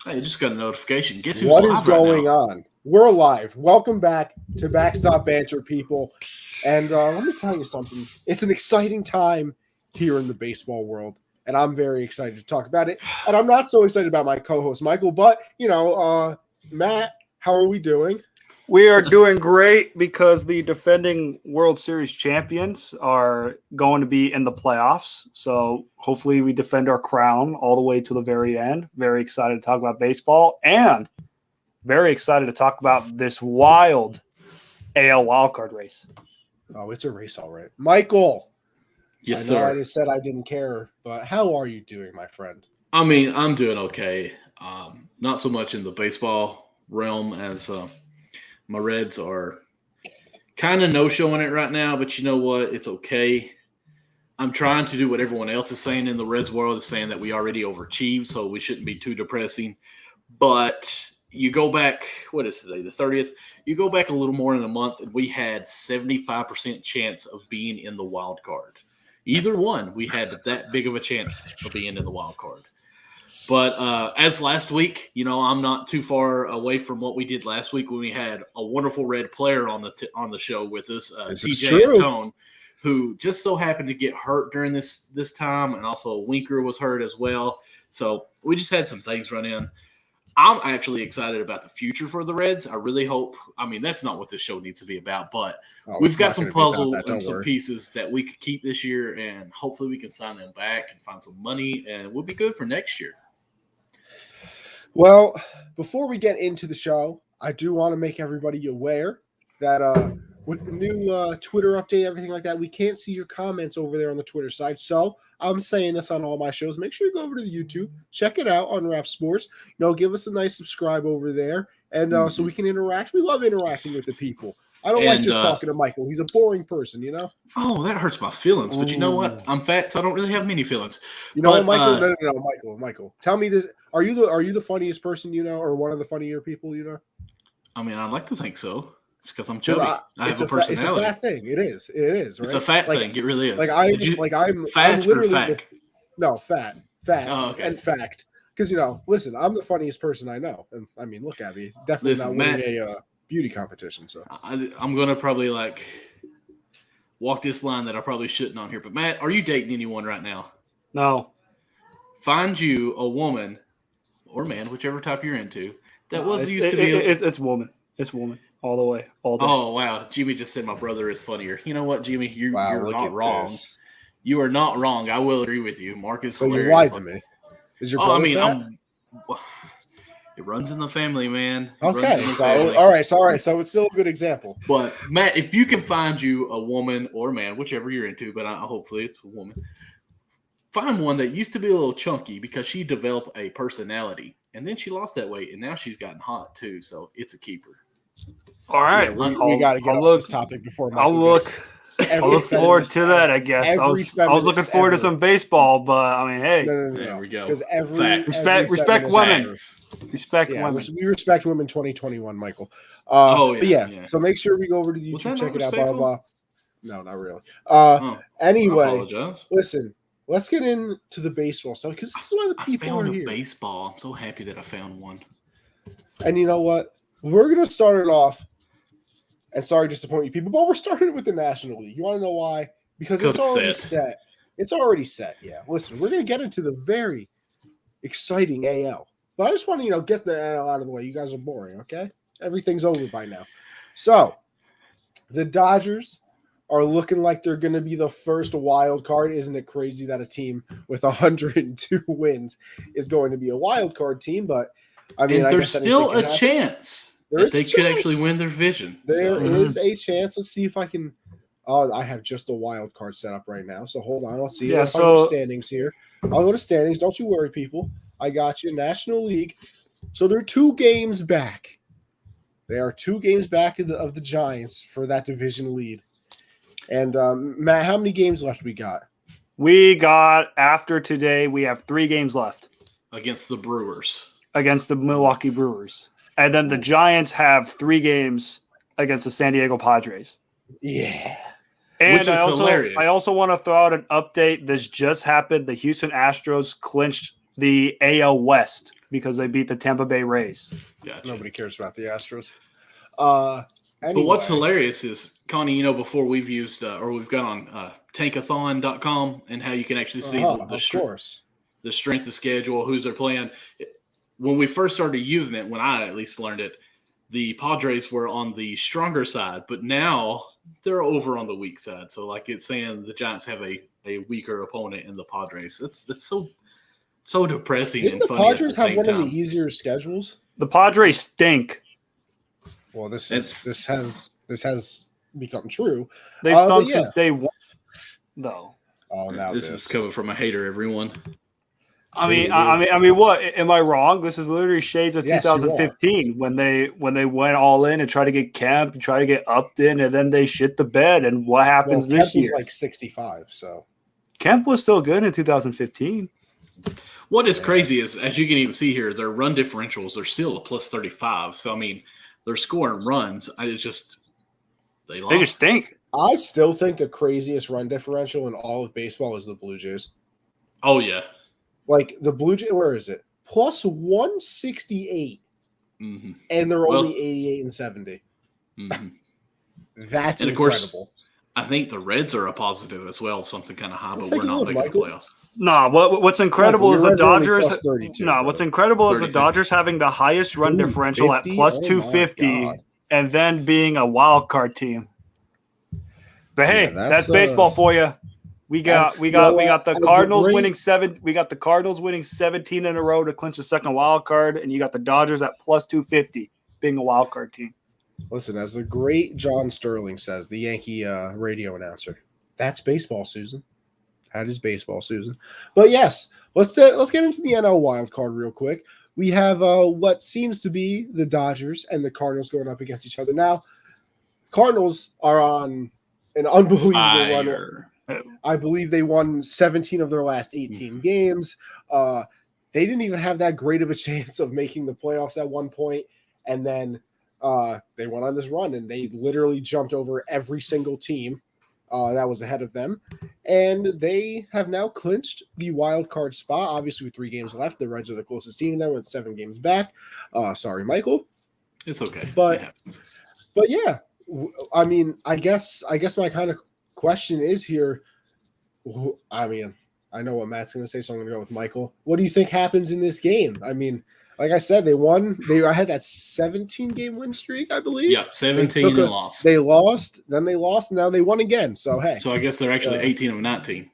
Hey, just got a notification. Guess who's What live is going on? We're live. Welcome back to Backstop Banter, people. And let me tell you something. It's an exciting time here in the baseball world, and I'm very excited to talk about it. And I'm not so excited about my co-host, Michael, but, Matt, how are we doing? We are doing great because the defending World Series champions are going to be in the playoffs. So hopefully we defend our crown all the way to the very end. Very excited to talk about baseball and very excited to talk about this wild AL wildcard race. Oh, it's a race, all right. Michael. Yes, I know sir. I just said I didn't care, but how are you doing, my friend? I mean, I'm doing okay. Not so much in the baseball realm as my Reds are kind of no-showing it right now, but you know what? It's okay. I'm trying to do what everyone else is saying in the Reds world, is saying that we already overachieved, so we shouldn't be too depressing. But you go back, what is today, the 30th? You go back a little more than a month, and we had 75% chance of being in the wild card. Either one, we had that big of a chance of being in the wild card. But as last week, I'm not too far away from what we did last week when we had a wonderful Red player on the show with us, TJ Antone, who just so happened to get hurt during this time, and also Winker was hurt as well. So we just had some things run in. I'm actually excited about the future for the Reds. I really hope. I mean, that's not what this show needs to be about, but we've got some puzzle and some pieces that we could keep this year, and hopefully we can sign them back and find some money, and we'll be good for next year. Well, before we get into the show, I do want to make everybody aware that with the new Twitter update, everything like that, we can't see your comments over there on the Twitter side. So I'm saying this on all my shows. Make sure you go over to the YouTube, check it out on Rap Sports. Give us a nice subscribe over there, and so we can interact. We love interacting with the people. I don't like just talking to Michael. He's a boring person, Oh, that hurts my feelings. But you know what? I'm fat, so I don't really have many feelings. What, Michael? No, Michael. Tell me this: Are you the funniest person or one of the funnier people? I mean, I'd like to think so. It's because I'm chubby. I have a personality. It's a fat thing. It is. Right? It's a fat thing. It really is. I'm fat or fact? No, fat. Oh, okay. And fact. Because listen, I'm the funniest person I know, and I mean, look at me. Definitely not winning a beauty competition. So I'm gonna probably walk this line that I probably shouldn't on here. But Matt, are you dating anyone right now? No. Find you a woman or man, whichever type you're into. That used to be. It's woman. It's woman all the way, all day. Oh wow, Jimmy just said my brother is funnier. You know what, Jimmy? You're not wrong. This. You are not wrong. I will agree with you. Mark is hilarious. You're wise to me. Is your brother fat? It runs in the family, man. Okay, all right. So it's still a good example. But Matt, if you can find you a woman or a man, whichever you're into, but hopefully it's a woman. Find one that used to be a little chunky because she developed a personality, and then she lost that weight, and now she's gotten hot too. So it's a keeper. All right, we got to get off this topic before. I'll look forward to that. I guess I was looking forward to some baseball, but I mean, hey, no. There we go. Because respect women. Respect women. We respect women. 2021, Michael. So make sure we go over to the YouTube, check it out. Blah blah blah. No, not really. Anyway, listen. Let's get into the baseball stuff because this is why the people are here. Baseball. I'm so happy that I found one. And you know what? We're gonna start it off. And sorry to disappoint you people, but we're starting with the National League. You want to know why? Because it's already set. It's already set. Yeah. Listen, we're gonna get into the very exciting AL, but I just want to get the AL out of the way. You guys are boring, okay? Everything's over by now. So the Dodgers are looking like they're going to be the first wild card. Isn't it crazy that a team with 102 wins is going to be a wild card team? But I mean, there's still a chance that they could actually win their division. There is a chance. Let's see if I can. Oh, I have just a wild card set up right now. So hold on. I'll see. Yeah, so standings here. I'll go to standings. Don't you worry, people. I got you. National League. So they're 2 games back. They are 2 games back of the Giants for that division lead. And Matt, how many games left we got? We got, after today, we have 3 games left. Against the Brewers. Against the Milwaukee Brewers. And then the Giants have 3 games against the San Diego Padres. Yeah. And which is hilarious. I also want to throw out an update. This just happened. The Houston Astros clinched the AL West because they beat the Tampa Bay Rays. Gotcha. Nobody cares about the Astros. Anyway. But what's hilarious is, Connie, before we've used or we've got on tankathon.com and how you can actually see the strength of schedule, who's they're playing. When we first started using it, when I at least learned it, the Padres were on the stronger side, but now they're over on the weak side. So like it's saying the Giants have a weaker opponent in the Padres. That's so depressing. Didn't and the funny Padres at the have one time. of the easier schedules? The Padres stink. Well, this has become true. They've stunk since day one, though. Oh, now this is coming from a hater, everyone. I mean, what am I wrong? This is literally shades of 2015 when they went all in and tried to get Kemp and try to get Upton, and then they shit the bed. And what happens this Kemp year? was like 65, so Kemp was still good in 2015. What is crazy is, as you can even see here, their run differentials, they're still a plus 35. So I mean, they're scoring runs. They just stink. I still think the craziest run differential in all of baseball is the Blue Jays. Oh yeah. Like the Blue Jays, where is it? Plus 168. Mm-hmm. And they're only 88 and 70. Mm-hmm. That's and incredible. Of course, I think the Reds are a positive as well, something kind of high, but we're not making the playoffs. No, what's incredible is the Dodgers. What's incredible is the Dodgers having the highest run differential at plus 250, and then being a wild card team. But hey, that's baseball for you. We got the Cardinals winning 7. We got the Cardinals winning 17 in a row to clinch the second wild card, and you got the Dodgers at plus 250 being a wild card team. Listen, as the great John Sterling says, the Yankee radio announcer, that's baseball, Susan. That is baseball, Susan. But yes, let's get into the NL wild card real quick. We have what seems to be the Dodgers and the Cardinals going up against each other. Now, Cardinals are on an unbelievable run. I believe they won 17 of their last 18 games. They didn't even have that great of a chance of making the playoffs at one point, and then they went on this run, and they literally jumped over every single team that was ahead of them, and they have now clinched the wild card spot. Obviously, with 3 games left, the Reds are the closest team there with 7 games back. Sorry, Michael. It's okay, but yeah, I mean, I guess my kind of question is here. I mean, I know what Matt's going to say, so I'm going to go with Michael. What do you think happens in this game? I mean, like I said, they won. I had that 17-game win streak, I believe. Yeah, 17 and lost. They lost, then they lost, and now they won again. So, hey. So I guess they're actually 18 of 19.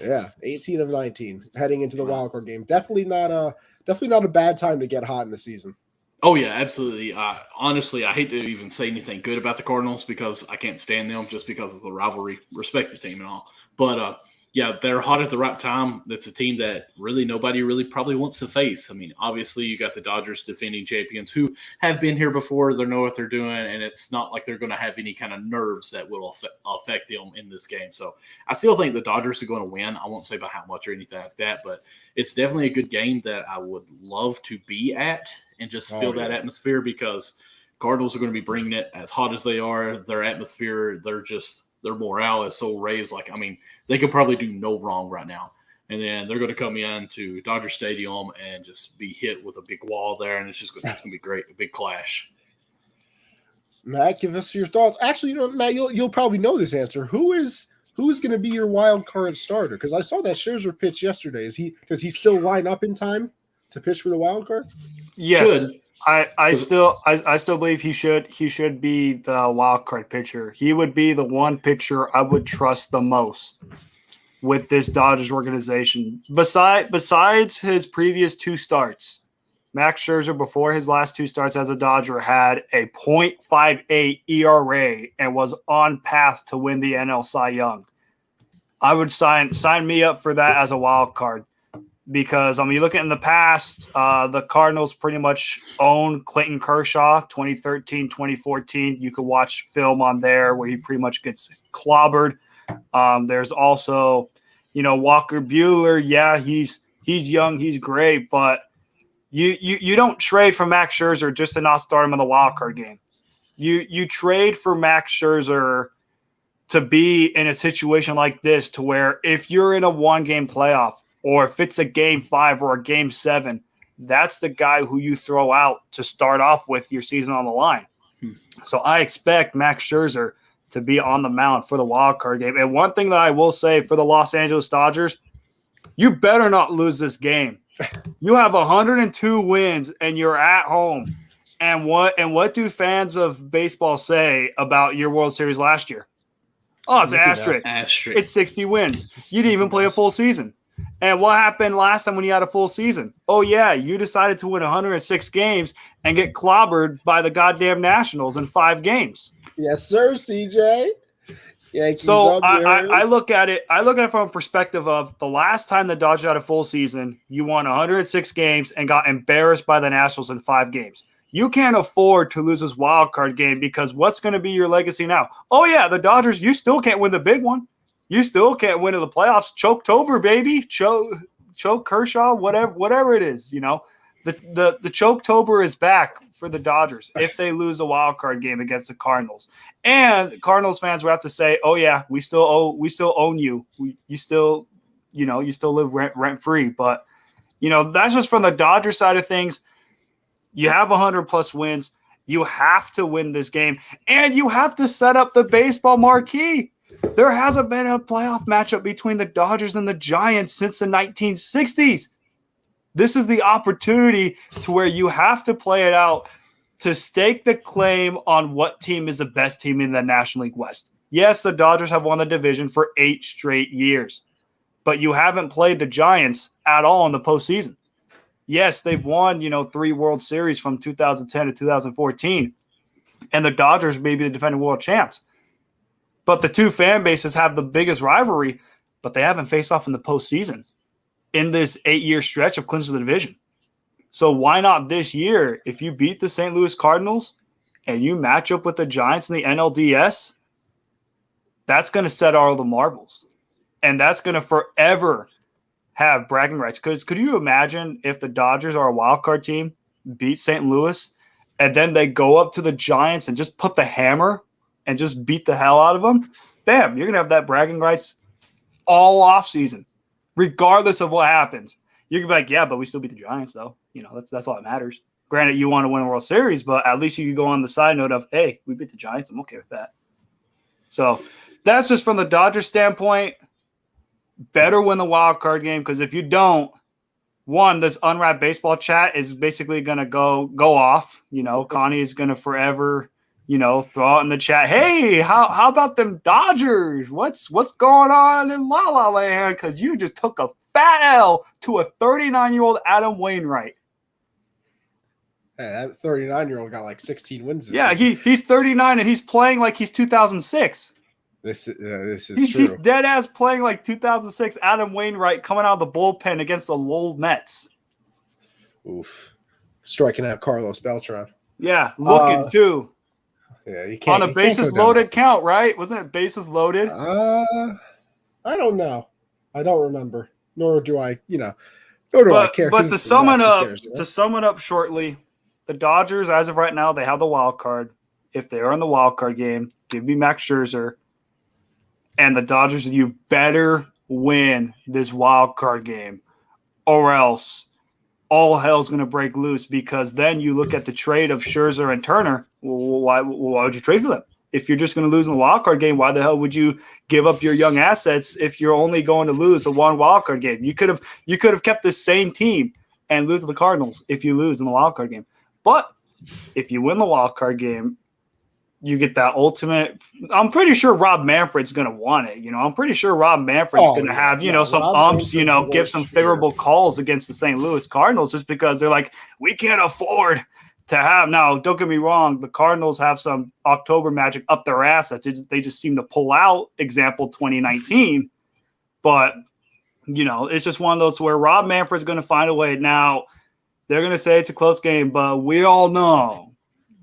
Yeah, 18 of 19 heading into the wild card game. Definitely not a bad time to get hot in the season. Oh, yeah, absolutely. Honestly, I hate to even say anything good about the Cardinals because I can't stand them just because of the rivalry. Respect the team and all. But, yeah, they're hot at the right time. That's a team that really nobody really probably wants to face. I mean, obviously you got the Dodgers defending champions who have been here before. They know what they're doing, and it's not like they're going to have any kind of nerves that will affect them in this game. So I still think the Dodgers are going to win. I won't say by how much or anything like that, but it's definitely a good game that I would love to be at and just feel that atmosphere because Cardinals are going to be bringing it as hot as they are. Their atmosphere, their morale is so raised. Like, I mean, they could probably do no wrong right now. And then they're going to come in to Dodger Stadium and just be hit with a big wall there. And it's going to be great. A big clash. Matt, give us your thoughts. Actually, Matt, you'll probably know this answer. Who's going to be your wild card starter? Because I saw that Scherzer pitch yesterday. Does he still line up in time to pitch for the wild card? Yes. Should. I still believe he should be the wild card pitcher. He would be the one pitcher I would trust the most with this Dodgers organization. Besides his previous 2 starts, Max Scherzer before his last 2 starts as a Dodger had a .58 ERA and was on path to win the NL Cy Young. I would sign me up for that as a wild card. Because, I mean, you look at in the past, the Cardinals pretty much own Clayton Kershaw, 2013, 2014. You could watch film on there where he pretty much gets clobbered. There's also, Walker Buehler. Yeah, he's young, he's great, but you don't trade for Max Scherzer just to not start him in the wild card game. You trade for Max Scherzer to be in a situation like this to where if you're in a 1-game playoff, or if it's a game 5 or a game 7, that's the guy who you throw out to start off with your season on the line. So I expect Max Scherzer to be on the mound for the wild card game. And one thing that I will say for the Los Angeles Dodgers, you better not lose this game. You have 102 wins and you're at home. And what do fans of baseball say about your World Series last year? Oh, it's an asterisk. It's 60 wins. You didn't even play a full season. And what happened last time when you had a full season? Oh, yeah, you decided to win 106 games and get clobbered by the goddamn Nationals in 5 games. Yes, sir, CJ. Yankees so I look at it. I look at it from a perspective of the last time the Dodgers had a full season, you won 106 games and got embarrassed by the Nationals in 5 games. You can't afford to lose this wild card game because what's going to be your legacy now? Oh, yeah, the Dodgers, you still can't win the big one. You still can't win in the playoffs. Choketober, baby. Choke Kershaw, whatever it is, you know. The Choketober is back for the Dodgers if they lose a wild card game against the Cardinals. And Cardinals fans will have to say, "Oh yeah, we still own you. You still live rent free." But that's just from the Dodgers side of things. You have 100+ wins. You have to win this game, and you have to set up the baseball marquee. There hasn't been a playoff matchup between the Dodgers and the Giants since the 1960s. This is the opportunity to where you have to play it out to stake the claim on what team is the best team in the National League West. Yes, the Dodgers have won the division for 8 straight years, but you haven't played the Giants at all in the postseason. Yes, they've won, 3 World Series from 2010 to 2014, and the Dodgers may be the defending world champs. But the two fan bases have the biggest rivalry, but they haven't faced off in the postseason in this 8-year stretch of clinching the division. So why not this year? If you beat the St. Louis Cardinals and you match up with the Giants in the NLDS, that's going to set all the marbles. And that's going to forever have bragging rights. Because could you imagine if the Dodgers are a wild card team, beat St. Louis, and then they go up to the Giants and just put the hammer and just beat the hell out of them? Bam, you're going to have that bragging rights all offseason, regardless of what happens. You can be like, yeah, but we still beat the Giants, though. That's all that matters. Granted, you want to win a World Series, but at least you can go on the side note of, hey, we beat the Giants. I'm okay with that. So that's just from the Dodgers standpoint. Better win the wild card game, because if you don't, one, this unwrapped baseball chat is basically going to go off. Connie is going to forever, throw out in the chat, hey, how about them Dodgers? What's going on in La La Land? Because you just took a fat L to a 39-year-old Adam Wainwright. Hey, that 39-year-old got like 16 wins. Yeah, he's 39 and he's playing like he's 2006. This is true. He's dead ass playing like 2006 Adam Wainwright coming out of the bullpen against the Lowell Mets. Oof. Striking out Carlos Beltran. Yeah, looking too. Yeah, you can't. On a bases loaded count, right? Wasn't it bases loaded? I don't know. I don't remember. Nor do I, nor do I care. But to sum it up shortly, the Dodgers, as of right now, they have the wild card. If they are in the wild card game, give me Max Scherzer. And the Dodgers, you better win this wild card game, or else all hell's going to break loose, because then you look at the trade of Scherzer and Turner. Why would you trade for them? If you're just going to lose in the wild card game, why the hell would you give up your young assets if you're only going to lose the one wild card game? You could have kept the same team and lose to the Cardinals if you lose in the wild card game. But if you win the wild card game, you get that ultimate. I'm pretty sure Rob Manfred's going to want it. I'm pretty sure Rob Manfred's going to have, some umps, give some favorable calls against the St. Louis Cardinals, just because they're like, we can't afford to have. Now, don't get me wrong. The Cardinals have some October magic up their ass that they just seem to pull out. Example 2019. But, it's just one of those where Rob Manfred's going to find a way. Now, they're going to say it's a close game, but we all know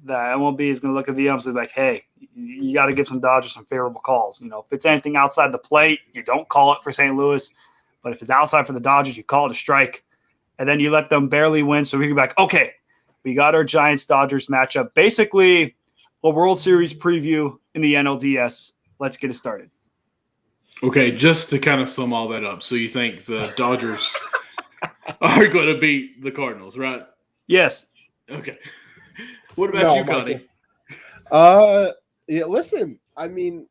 that MLB is going to look at the umps and be like, hey, you got to give some Dodgers some favorable calls. If it's anything outside the plate, you don't call it for St. Louis. But if it's outside for the Dodgers, you call it a strike. And then you let them barely win. So we can be like, okay, we got our Giants-Dodgers matchup. Basically, a World Series preview in the NLDS. Let's get it started. Okay, just to kind of sum all that up. So you think the Dodgers are going to beat the Cardinals, right? Yes. Okay. What about you, Connie? Yeah, listen, I mean,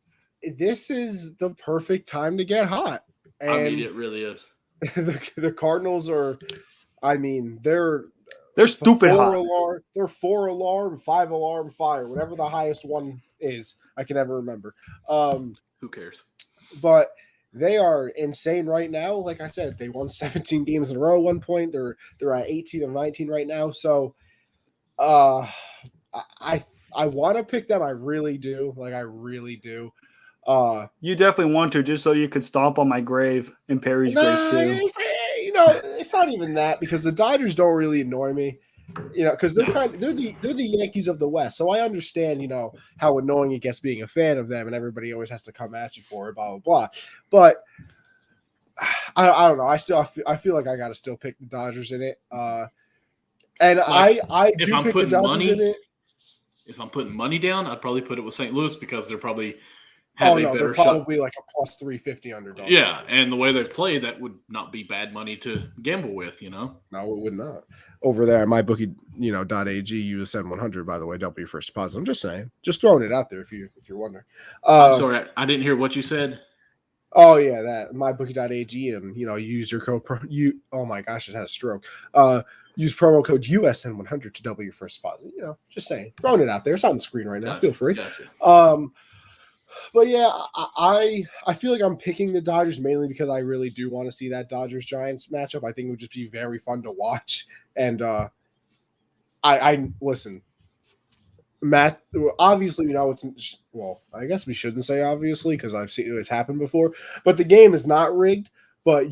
this is the perfect time to get hot. And it really is. The Cardinals are, I mean, they're stupid hot. They're 4-alarm, 5-alarm fire, whatever the highest one is. I can never remember. Who cares? But they are insane right now. Like I said, they won 17 games in a row at one point. They're at 18 of 19 right now. So I want to pick them. I really do. Like I really do. You definitely want to, just so you could stomp on my grave and Perry's grave too. It's not even that, because the Dodgers don't really annoy me. Because they're the Yankees of the West. So I understand, how annoying it gets being a fan of them, and everybody always has to come at you for it, blah blah blah. But I don't know. I feel like I got to still pick the Dodgers in it. And like, I do pick the Dodgers in it. If I'm putting money down, I'd probably put it with St. Louis, because they're probably they're probably like a plus 350 underdog. Yeah, and the way they've played, that would not be bad money to gamble with, No, it would not. Over there, MyBookie, .ag, use 7100. By the way, don't be your first deposit. I'm just saying, just throwing it out there if you're wondering. I'm sorry, I didn't hear what you said. Oh yeah, that MyBookie.ag, and use your code. Oh my gosh, it has a stroke. Use promo code USN100 to double your first deposit. Just saying, throwing it out there. It's on the screen right now. Gotcha, Feel free. Gotcha. But yeah, I feel like I'm picking the Dodgers mainly because I really do want to see that Dodgers-Giants matchup. I think it would just be very fun to watch. And I listen, Matt. Obviously, it's I guess we shouldn't say obviously, because I've seen it's happened before. But the game is not rigged. But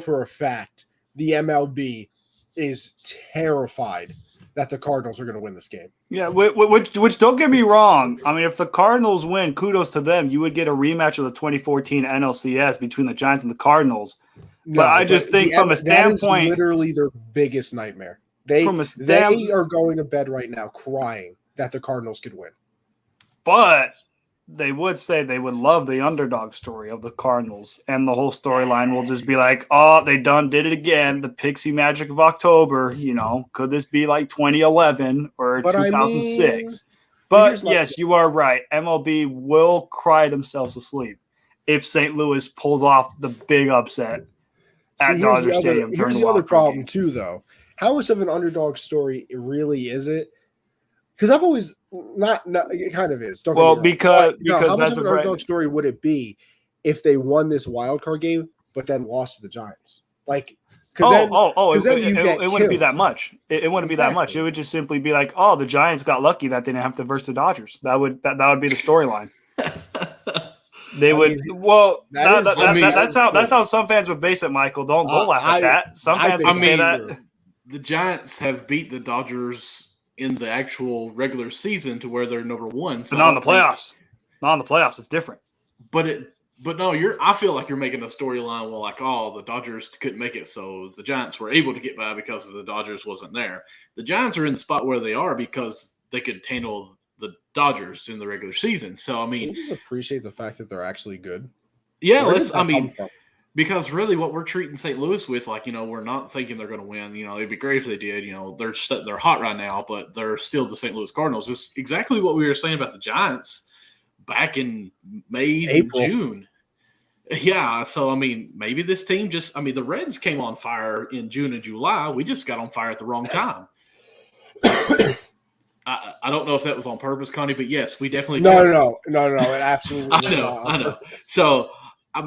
for a fact the MLB is terrified that the Cardinals are going to win this game. Yeah, which don't get me wrong. I mean, if the Cardinals win, kudos to them. You would get a rematch of the 2014 NLCS between the Giants and the Cardinals. But I just think from a standpoint, that is literally their biggest nightmare. They are going to bed right now crying that the Cardinals could win. But they would say they would love the underdog story of the Cardinals, and the whole storyline will just be like, oh, they did it again. The Pixie Magic of October, could this be like 2011 or 2006? But yes, you are right. MLB will cry themselves to sleep if St. Louis pulls off the big upset at Dodger Stadium. Here's the other problem too, though. How much of an underdog story really is it? Because I've always not it kind of is. Because how much of an underdog story would it be if they won this wild card game but then lost to the Giants? Like, it wouldn't be that much. It wouldn't be that much. It would just simply be like, oh, the Giants got lucky that they didn't have to verse the Dodgers. That would be the storyline. That's how some fans would base it, Michael. Don't laugh at that. Some fans would say that. The Giants have beat the Dodgers in the actual regular season to where they're number one. So not in the playoffs. Not in the playoffs. It's different. But no, I feel like you're making a storyline where like, oh, the Dodgers couldn't make it, so the Giants were able to get by because the Dodgers wasn't there. The Giants are in the spot where they are because they could handle the Dodgers in the regular season. So I mean, can you just appreciate the fact that they're actually good. Yeah, because really what we're treating St. Louis with, like, we're not thinking they're going to win. It'd be great if they did. They're hot right now, but they're still the St. Louis Cardinals. It's exactly what we were saying about the Giants back in May, April. June. Yeah, so, maybe this team the Reds came on fire in June and July. We just got on fire at the wrong time. I don't know if that was on purpose, Connie, but yes, we definitely. No. It absolutely. I know. So, I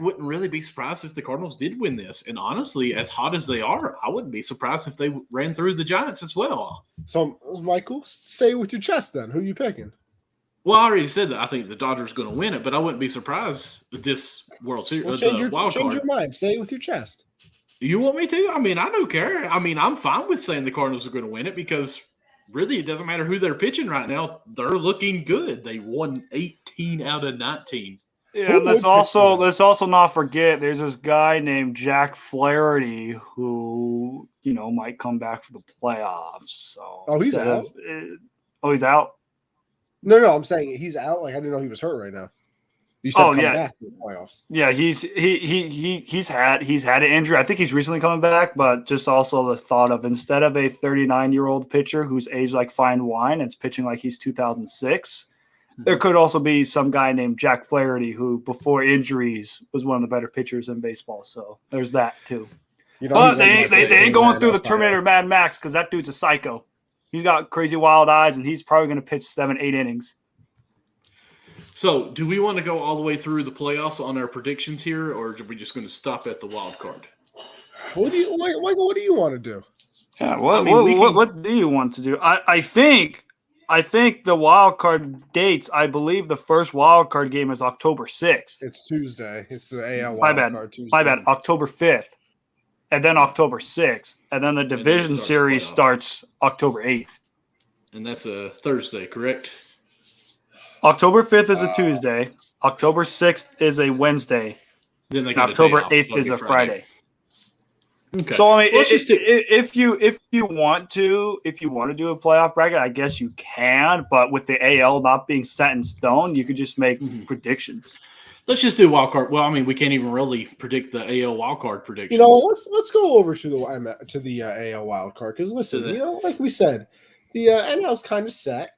wouldn't really be surprised if the Cardinals did win this. And honestly, as hot as they are, I wouldn't be surprised if they ran through the Giants as well. So, Michael, say it with your chest then. Who are you picking? Well, I already said that I think the Dodgers are going to win it, but I wouldn't be surprised if this World Series, change your mind. Say it with your chest. You want me to? I don't care. I'm fine with saying the Cardinals are going to win it because really it doesn't matter who they're pitching right now. They're looking good. They won 18 out of 19. Yeah, let's also not forget there's this guy named Jack Flaherty who, might come back for the playoffs. So he's out. He's out. No, I'm saying he's out. Like, I didn't know he was hurt right now. You said back to the playoffs. Yeah, he's had an injury. I think he's recently coming back, but just also the thought of instead of a 39-year-old pitcher who's aged like fine wine, it's pitching like he's 2006. There could also be some guy named Jack Flaherty who, before injuries, was one of the better pitchers in baseball. So there's that too. But they ain't going through the Terminator Mad Max because that dude's a psycho. He's got crazy wild eyes, and he's probably going to pitch 7-8 innings. So, do we want to go all the way through the playoffs on our predictions here, or are we just going to stop at the wild card? What do you, Michael? What do you want to do? Yeah, what do you want to do? I think the wild card dates. I believe the first wild card game is October 6th. It's Tuesday. It's the AL wild card Tuesday. My bad. October 5th, and then October 6th, and then the division series starts October 8th. And that's a Thursday, correct? October 5th is a Tuesday. October 6th is a Wednesday. Then they got October 8th is a Friday. Okay. So I mean, if you want to do a playoff bracket, I guess you can. But with the AL not being set in stone, you could just make predictions. Let's just do wild card. Well, I mean, we can't even really predict the AL wild card predictions. Let's go over to the AL wild card because listen, like we said, the NL's kind of set.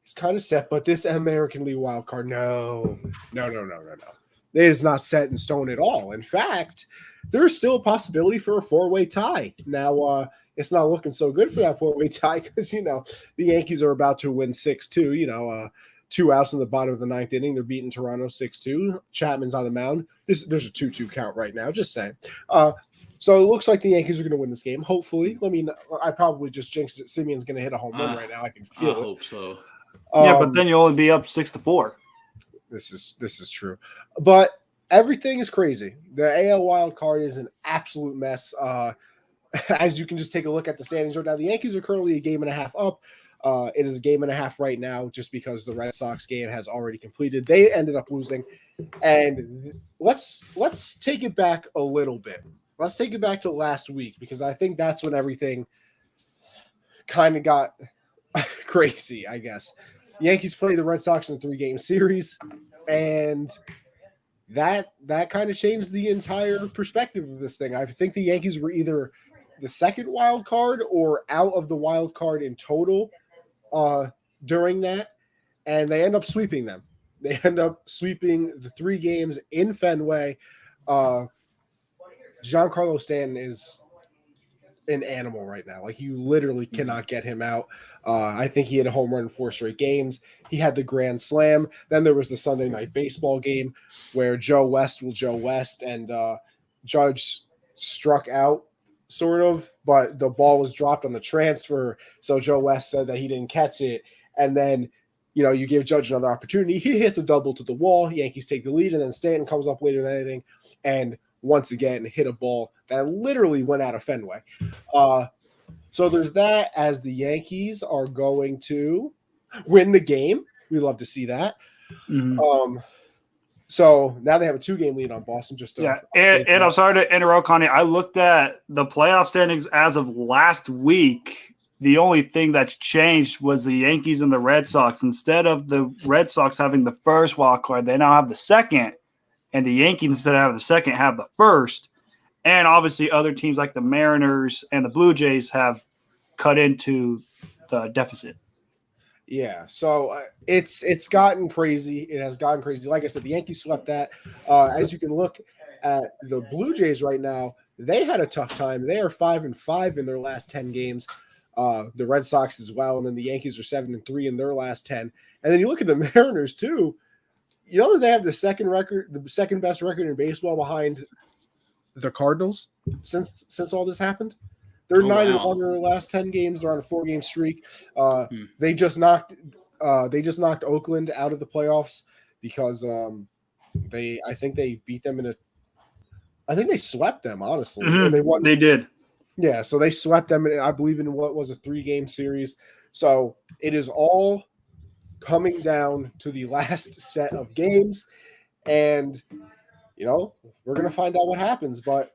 It's kind of set, but this American League wild card, no. It is not set in stone at all. In fact, there's still a possibility for a 4-way tie. Now, it's not looking so good for that 4-way tie because, the Yankees are about to win 6-2, 2 outs in the bottom of the 9th inning. They're beating Toronto 6-2. Chapman's on the mound. There's a 2-2 count right now, just saying. So it looks like the Yankees are going to win this game. Hopefully. I probably just jinxed it. Simeon's going to hit a home run right now. I can feel it. I hope so. Yeah, but then you only be up 6-4. This is true, but everything is crazy. The AL wild card is an absolute mess. As you can just take a look at the standings right now, the Yankees are currently a game and a half up. It is a game and a half right now, just because the Red Sox game has already completed. They ended up losing, and let's take it back a little bit. Let's take it back to last week because I think that's when everything kind of got crazy, I guess. Yankees played the Red Sox in a 3-game series, and that kind of changed the entire perspective of this thing. I think the Yankees were either the second wild card or out of the wild card in total during that, and they end up sweeping them. They end up sweeping the 3 games in Fenway. Giancarlo Stanton is an animal right now. Like, you literally cannot get him out. I think he had a home run in 4 straight games. He had the grand slam. Then there was the Sunday night baseball game where Joe West and Judge struck out, sort of, but the ball was dropped on the transfer. So Joe West said that he didn't catch it. And then, you give Judge another opportunity. He hits a double to the wall. Yankees take the lead, and then Stanton comes up later in the inning and once again hit a ball that literally went out of Fenway. So there's that, as the Yankees are going to win the game. We love to see that. Mm-hmm. So now they have a 2-game lead on Boston. And I'm sorry to interrupt, Connie. I looked at the playoff standings as of last week. The only thing that's changed was the Yankees and the Red Sox. Instead of the Red Sox having the first wild card, they now have the second. And the Yankees, instead of having the second, have the first. And obviously other teams like the Mariners and the Blue Jays have cut into the deficit. Yeah, so it's gotten crazy. It has gotten crazy. Like I said, the Yankees swept that. As you can look at the Blue Jays right now, they had a tough time. They are 5-5 in their last 10 games. The Red Sox as well, and then the Yankees are 7-3 in their last 10. And then you look at the Mariners too. You know that they have the second best record in baseball behind the Cardinals since all this happened. They're 9-1 in their last 10 games. They're on a 4-game streak. They just knocked Oakland out of the playoffs because I think they beat them I think they swept them, honestly. Mm-hmm. They did. Yeah, so they swept them, I believe, in what was a 3-game series. So it is all coming down to the last set of games, and we're gonna find out what happens. But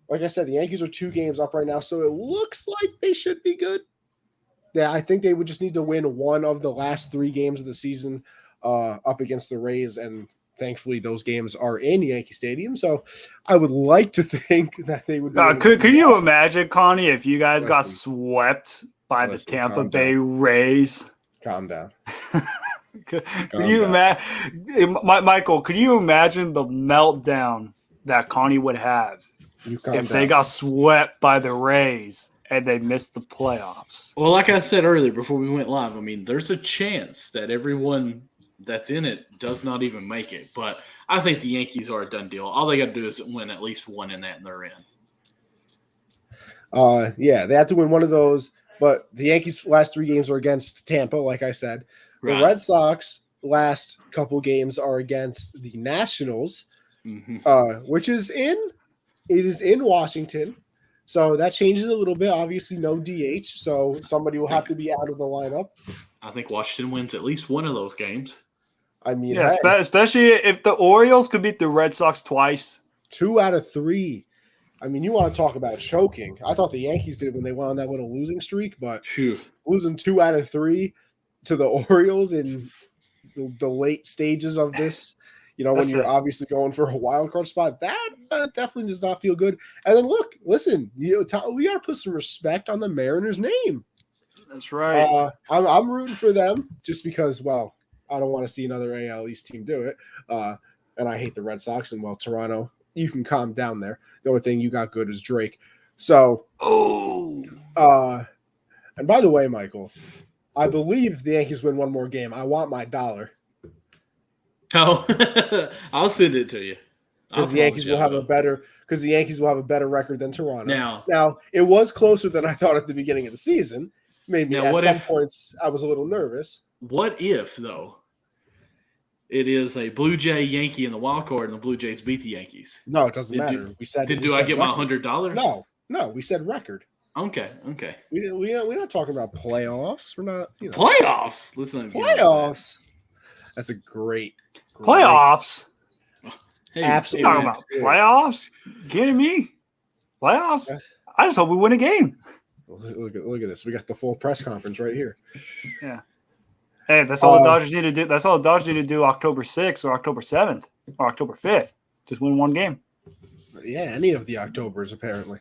like I said, the Yankees are 2 games up right now, so it looks like they should be good. Yeah, I think they would just need to win one of the last 3 games of the season up against the Rays, and thankfully, those games are in Yankee Stadium, so I would like to think that they would. Could you imagine, Connie, if you guys got swept by the Tampa Bay Rays? Calm down. Could you imagine, Michael? Could you imagine the meltdown that Connie would have if they got swept by the Rays and they missed the playoffs? Well, like I said earlier before we went live, I mean, there's a chance that everyone that's in it does not even make it. But I think the Yankees are a done deal. All they got to do is win at least one in that, and they're in. Yeah, they have to win one of those. But the Yankees' last 3 games are against Tampa, like I said. The Red Sox last couple games are against the Nationals, which is in Washington. So that changes a little bit. Obviously, no DH, so somebody will have to be out of the lineup. I think Washington wins at least one of those games. I mean, yeah, especially if the Orioles could beat the Red Sox twice. 2 out of 3. I mean, you want to talk about choking. I thought the Yankees did when they went on that little losing streak, but losing 2 out of 3 to the Orioles in the late stages of this, when you're obviously going for a wild card spot, that definitely does not feel good. And then listen, we got to put some respect on the Mariners' name. That's right. I'm rooting for them just because, well, I don't want to see another AL East team do it. And I hate the Red Sox. And, well, Toronto, you can calm down there. The only thing you got good is Drake. So, and by the way, Michael, I believe the Yankees win one more game. I want my $1. Oh, I'll send it to you. Because the Yankees will have a better record than Toronto. Now it was closer than I thought at the beginning of the season. Maybe at some points I was a little nervous. What if though? It is a Blue Jay Yankee in the wild card, and the Blue Jays beat the Yankees. No, it doesn't matter. Do I get my $100? No, we said record. Okay. We're not talking about playoffs. We're not playoffs. Listen, playoffs. That's a great playoffs. Hey, absolutely talking about playoffs. Kidding me? Playoffs. Yeah. I just hope we win a game. Look at this. We got the full press conference right here. Yeah. Hey, that's all the Dodgers need to do. That's all the Dodgers need to do October 6th or October 7th or October 5th. Just win one game. Yeah, any of the Octobers, apparently.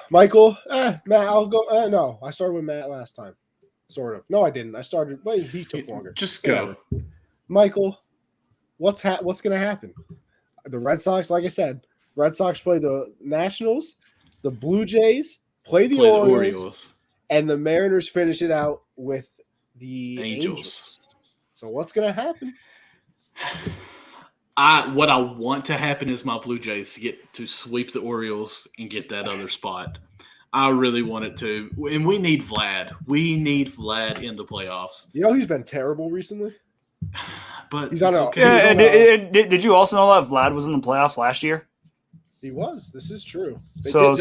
Michael, Matt, I'll go. No, I started with Matt last time. Sort of. No, I didn't. I started. Wait, he took longer. Just go. Michael, what's going to happen? The Red Sox, like I said, Red Sox play the Nationals. The Blue Jays play the Orioles. And the Mariners finish it out with the Angels. So what's going to happen? What I want to happen is my Blue Jays to sweep the Orioles and get that other spot. I really want it to. And we need Vlad. We need Vlad in the playoffs. He's been terrible recently. But he's on okay. Yeah, did you also know that Vlad was in the playoffs last year? He was. This is true. So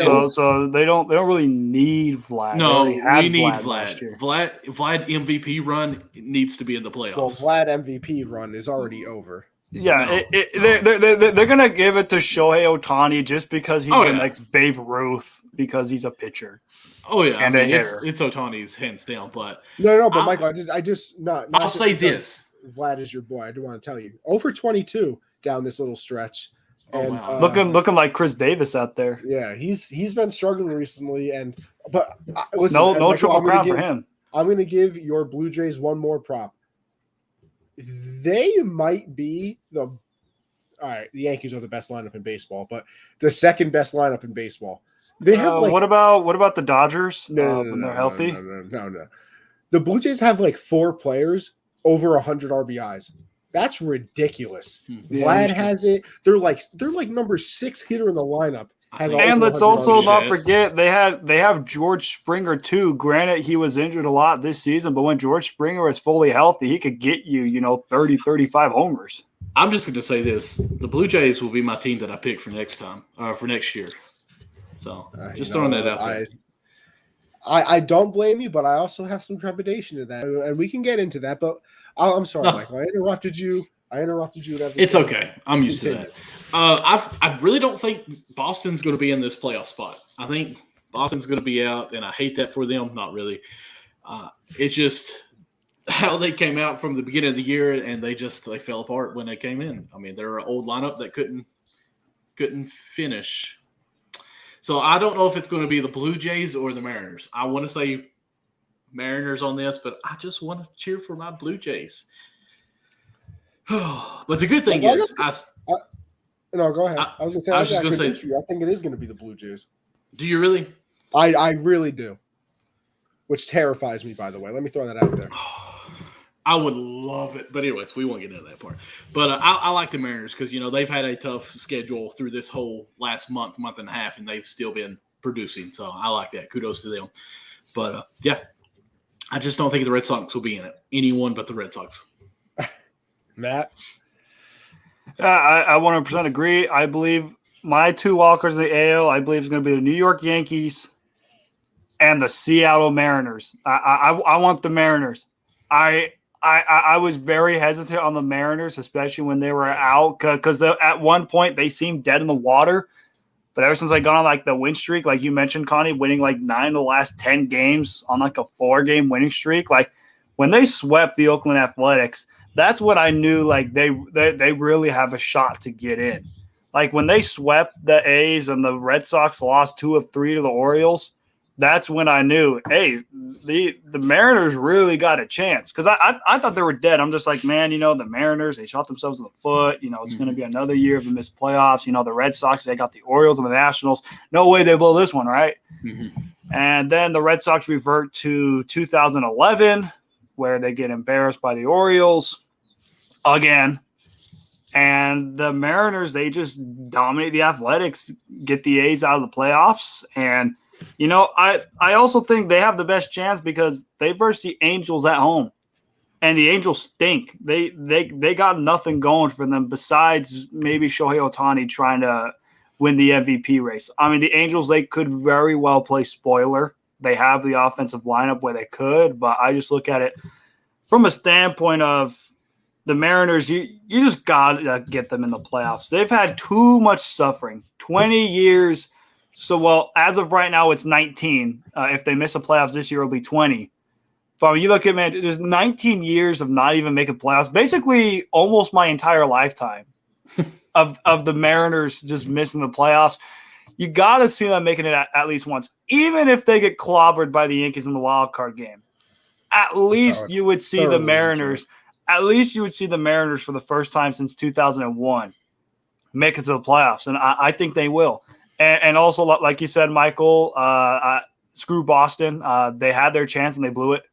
they don't really need Vlad. No, we need Vlad. Vlad MVP run needs to be in the playoffs. Well, Vlad MVP run is already over. Yeah, they're gonna give it to Shohei Ohtani just because he's the next Babe Ruth because he's a pitcher. Oh yeah, and a hitter. It's Ohtani's hands down, but no. But Michael, I'll say this: Vlad is your boy. I do want to tell you, 0-for-22 down this little stretch. And, wow. Looking like Chris Davis out there. Yeah, he's been struggling recently, but listen, no Michael, triple crown for him. I'm going to give your Blue Jays one more prop. They might be the Yankees are the best lineup in baseball, but the second best lineup in baseball. They have what about the Dodgers? When they're healthy? No. The Blue Jays have 4 players over 100 RBIs. That's ridiculous. Vlad has it. They're like number 6 hitter in the lineup. And let's also not forget they have George Springer too. Granted, he was injured a lot this season, but when George Springer is fully healthy, he could get you 30, 35 homers. I'm just going to say this: the Blue Jays will be my team that I pick for next year. So just throwing that out there. I don't blame you, but I also have some trepidation in that, and we can get into that. But I'm sorry, Michael. I interrupted you. It's okay. I'm used to that. I really don't think Boston's going to be in this playoff spot. I think Boston's going to be out, and I hate that for them. Not really. It's just how they came out from the beginning of the year, and they fell apart when they came in. I mean, they're an old lineup that couldn't finish. So I don't know if it's going to be the Blue Jays or the Mariners. I want to say Mariners on this, but I just want to cheer for my Blue Jays. But the good thing is, no, go ahead. I was going to say, I think it is going to be the Blue Jays. Do you really? I really do. Which terrifies me, by the way. Let me throw that out there. I would love it. But anyways, we won't get into that part. But I like the Mariners because, they've had a tough schedule through this whole last month and a half, and they've still been producing. So I like that. Kudos to them. But, yeah, I just don't think the Red Sox will be in it. Anyone but the Red Sox. Matt? I 100% agree. I believe my two walkers in the AL, I believe, is going to be the New York Yankees and the Seattle Mariners. I want the Mariners. I was very hesitant on the Mariners, especially when they were out, because at one point they seemed dead in the water. But ever since I got on like the win streak, like you mentioned, Connie, winning like 9 of the last 10 games on like a 4-game winning streak, like when they swept the Oakland Athletics, that's when I knew like they really have a shot to get in. Like when they swept the A's and the Red Sox lost 2 of 3 to the Orioles, that's when I knew, hey, the Mariners really got a chance. Because I thought they were dead. I'm just like, man, the Mariners, they shot themselves in the foot. It's going to be another year of the missed playoffs. The Red Sox, they got the Orioles and the Nationals. No way they blow this one, right? Mm-hmm. And then the Red Sox revert to 2011, where they get embarrassed by the Orioles again. And the Mariners, they just dominate the Athletics, get the A's out of the playoffs. And I also think they have the best chance because they verse the Angels at home, and the Angels stink. They got nothing going for them besides maybe Shohei Ohtani trying to win the MVP race. I mean, the Angels, they could very well play spoiler. They have the offensive lineup where they could, but I just look at it from a standpoint of the Mariners. You just got to get them in the playoffs. They've had too much suffering, 20 years. So, well, as of right now, it's 19. If they miss the playoffs this year, it'll be 20. But when you look at, man, there's 19 years of not even making playoffs, basically almost my entire lifetime of the Mariners just missing the playoffs. You got to see them making it at least once, even if they get clobbered by the Yankees in the wild card game. At least you would see the Mariners. At least you would see the Mariners for the first time since 2001 make it to the playoffs, and I think they will. And also, like you said, Michael, screw Boston. They had their chance and they blew it.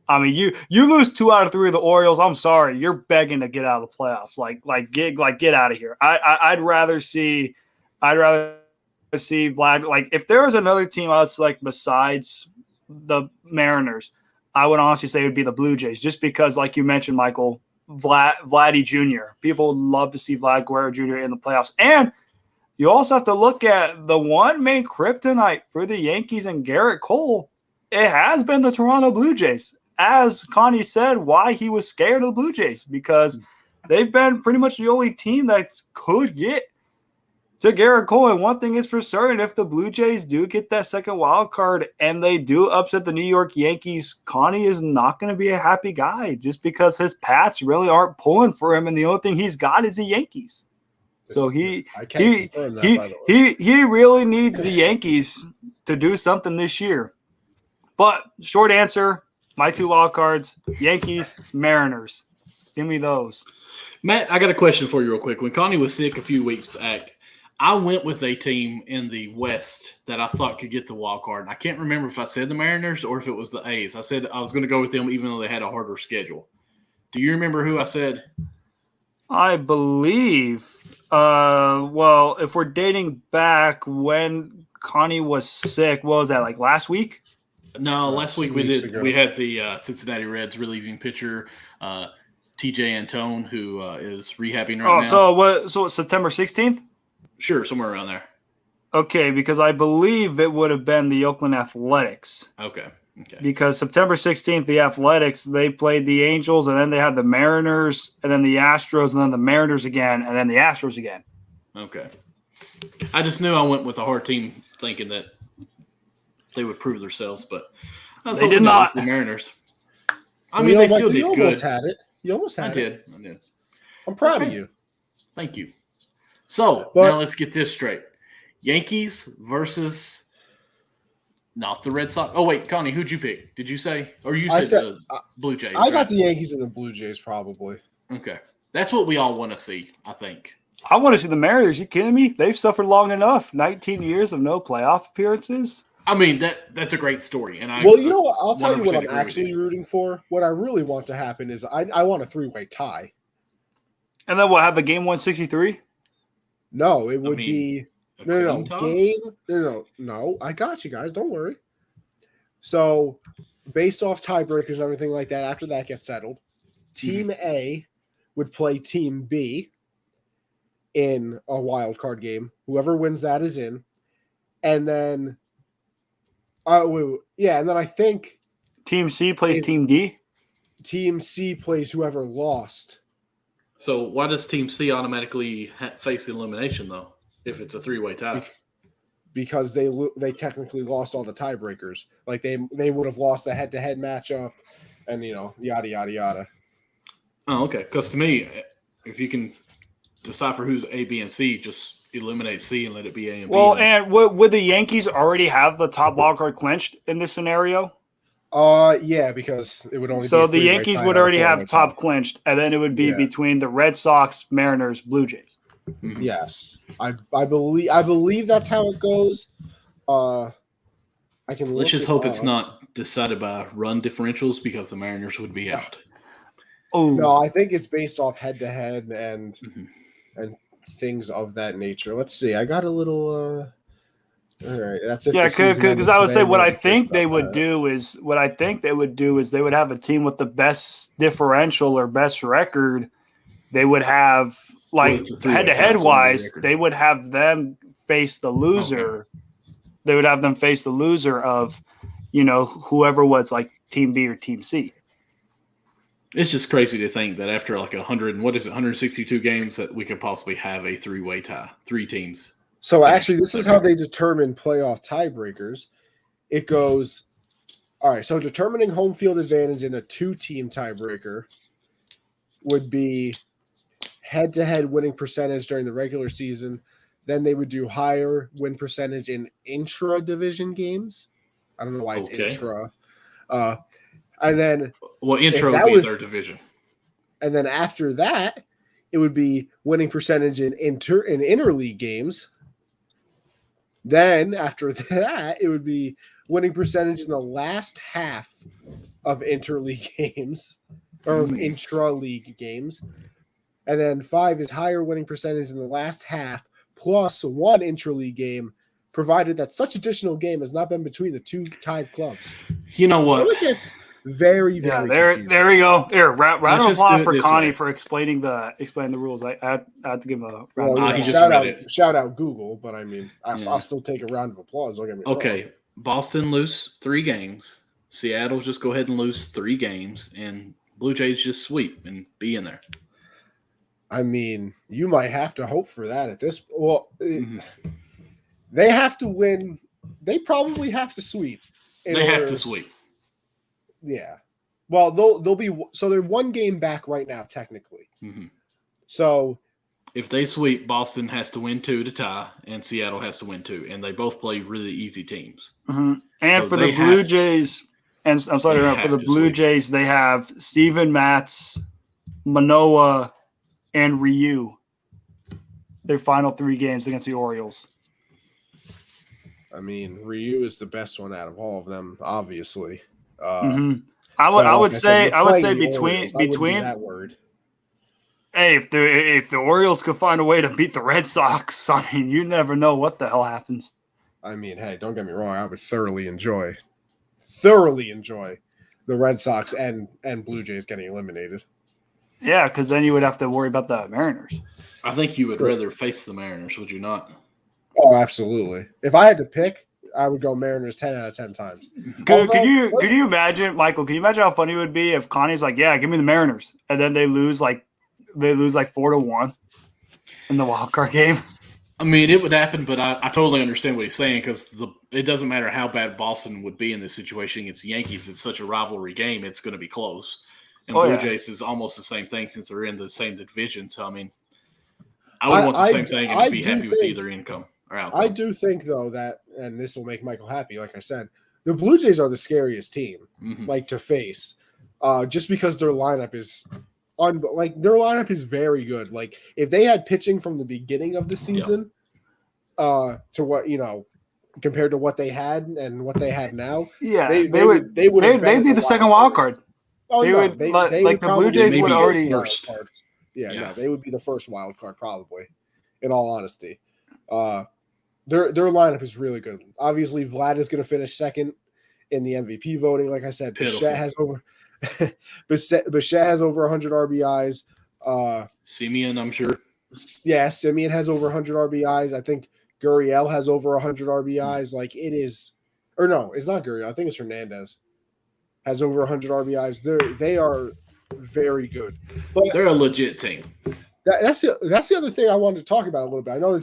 I mean, you lose 2 out of 3 of the Orioles. I'm sorry, you're begging to get out of the playoffs. Get out of here. I'd rather see Vlad. Like if there was another team I would select besides the Mariners, I would honestly say it would be the Blue Jays, just because, like you mentioned, Michael, Vladdy Jr. People would love to see Vlad Guerrero Jr. in the playoffs, and you also have to look at the one main kryptonite for the Yankees and Garrett Cole. It has been the Toronto Blue Jays. As Connie said, why he was scared of the Blue Jays, because they've been pretty much the only team that could get to Garrett Cole. And one thing is for certain, if the Blue Jays do get that second wild card and they do upset the New York Yankees, Connie is not going to be a happy guy just because his Pats really aren't pulling for him. And the only thing he's got is the Yankees. So he really needs the Yankees to do something this year. But short answer, my 2 wild cards, Yankees, Mariners. Give me those. Matt, I got a question for you real quick. When Connie was sick a few weeks back, I went with a team in the West that I thought could get the wild card. I can't remember if I said the Mariners or if it was the A's. I said I was going to go with them even though they had a harder schedule. Do you remember who I said? I believe well, if we're dating back when Connie was sick, what was that, like last week? No, last week we had the Cincinnati Reds relieving pitcher TJ Antone, who is rehabbing right now. So it's September 16th? Sure, somewhere around there. Okay, because I believe it would have been the Oakland Athletics. Okay. Because September 16th, the Athletics, they played the Angels, and then they had the Mariners, and then the Astros, and then the Mariners again, and then the Astros again. Okay. I just knew I went with a hard team thinking that they would prove themselves, but they did not. The Mariners. I mean, they still Michael, did you good. almost had it. You almost had it. I did. I'm proud of you. Thank you. So now let's get this straight. Yankees versus not the Red Sox. Oh, wait, Connie, who'd you pick? Did you say? Or you said Blue Jays? I got the Yankees and the Blue Jays probably. Okay. That's what we all want to see, I think. I want to see the Mariners. You kidding me? They've suffered long enough. 19 years of no playoff appearances. I mean, that's a great story. And Well, you know what? I'll tell you what I'm actually rooting for. What I really want to happen is I want a 3-way tie. And then we'll have a game 163? No, it would be no. I got you guys. Don't worry. So, based off tiebreakers and everything like that, after that gets settled, Team A would play Team B in a wild card game. Whoever wins that is in, and then, and then I think Team C plays Team D. Team C plays whoever lost. So why does Team C automatically face elimination though? If it's a 3-way tie, because they technically lost all the tiebreakers. Like they would have lost a head-to-head matchup, and yada yada yada. Oh, okay. Because to me, if you can decipher who's A, B, and C, just eliminate C and let it be A and B. Well, and would the Yankees already have the top wild card clinched in this scenario? Yeah, because it would only. So the Yankees would already have top clinched, and then it would be between the Red Sox, Mariners, Blue Jays. Mm-hmm. Yes, I believe that's how it goes. I can. Let's just hope it's not decided by run differentials because the Mariners would be out. Oh no, I think it's based off head-to-head and things of that nature. Let's see. I got a little. All right, that's it. Yeah, because I would say what I think they would do is they would have a team with the best differential or best record. They would have head-to-head wise, they would have them face the loser. Okay. They would have them face the loser of, whoever was like Team B or Team C. It's just crazy to think that after 162 games that we could possibly have a 3-way tie, 3 teams. So actually, this is how they determine playoff tiebreakers. It goes, all right, so determining home field advantage in a 2-team tiebreaker would be head-to-head winning percentage during the regular season. Then they would do higher win percentage in intra-division games. I don't know why it's intra. And then intro would be their division. And then after that, it would be winning percentage in interleague games. Then after that, it would be winning percentage in the last half of interleague games or of intra-league games. And then 5 is higher winning percentage in the last half plus 1 intra-league game, provided that such additional game has not been between the 2 tied clubs. You know what? So it gets very, very there we go. Here, round of applause for Connie for explaining the rules. I had to give him a round of applause. Shout out Google, but I mean, I'll still take a round of applause. Don't get me wrong. Boston lose 3 games. Seattle just go ahead and lose 3 games, and Blue Jays just sweep and be in there. I mean, you might have to hope for that at this. Well, they have to win. They probably have to sweep. They have to sweep. Yeah. Well, they'll be so they're 1 game back right now, technically. Mm-hmm. So if they sweep, Boston has to win 2 to tie, and Seattle has to win 2, and they both play really easy teams. Mm-hmm. And so for the Blue Jays, and I'm sorry, for the Blue Jays, they have Steven Matz, Manoah, and Ryu. Their final 3 games against the Orioles. I mean, Ryu is the best one out of all of them, obviously. I would say between that word. Hey, if the Orioles could find a way to beat the Red Sox, I mean, you never know what the hell happens. I mean, hey, don't get me wrong. I would thoroughly enjoy the Red Sox and Blue Jays getting eliminated. Yeah, because then you would have to worry about the Mariners. I think you would rather face the Mariners, would you not? Oh, absolutely. If I had to pick, I would go Mariners 10 out of 10 times. Could you imagine, Michael? Can you imagine how funny it would be if Connie's like, "Yeah, give me the Mariners," and then they lose like 4-1 in the wild card game? I mean, it would happen, but I totally understand what he's saying because it doesn't matter how bad Boston would be in this situation against the Yankees. It's such a rivalry game; it's going to be close. And Blue Jays is almost the same thing since they're in the same division. So, I mean, I would want the same thing and be happy with either income or outcome. I do think, though, that, and this will make Michael happy, like I said, the Blue Jays are the scariest team, to face, just because their lineup is their lineup is very good. Like, if they had pitching from the beginning of the season, to what compared to what they had and what they have now, they'd be the second wild card. Oh, they would the Blue Jays would already first. They would be the first wild card probably. In all honesty, their lineup is really good. Obviously, Vlad is going to finish second in the MVP voting. Like I said, Bichette has over 100 RBIs. Simeon, I'm sure. Yeah, Simeon has over 100 RBIs. I think Gurriel has over 100 RBIs. Like it is, or no, it's not Gurriel. I think it's Hernandez has over 100 RBIs. They are very good. But they're a legit team. That's the other thing I wanted to talk about a little bit. I know